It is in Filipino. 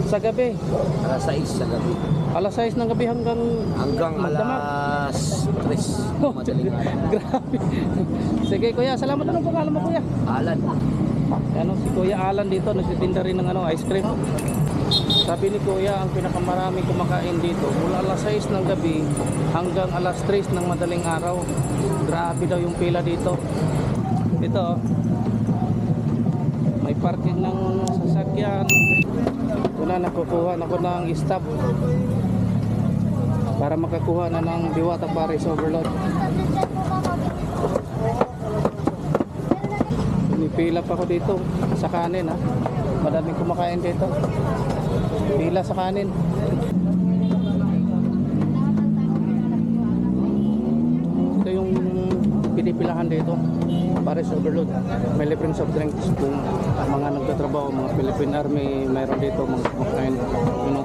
Sa gabi, Alas 6 sa gabi. alas 6 ng gabi hanggang Hanggang magdamag. alas 3. Madaling araw. Grabe. Sige kuya, salamat. Anong pangalan mo kuya? Alan. Ano, si Kuya Alan dito, nagtitinda rin ng ice cream. Sabi ni Kuya, ang pinakamaraming kumakain dito mula alas 6 ng gabi hanggang alas 3 ng madaling araw. Grabe daw yung pila dito. Ito, may parking ng sasakyan. Wala, nakukuha na ako ng stop para makakuha na ng Diwata Paris Overload. Pila pa ako dito sa kanin ha. Madaming kumakain dito. Pila sa kanin. Ito yung pinipilahan dito. Paris Overload. May libreng soft drinks. Kung mga nagtatrabaho, mga Philippine Army, mayroon dito mga kumakain. You know?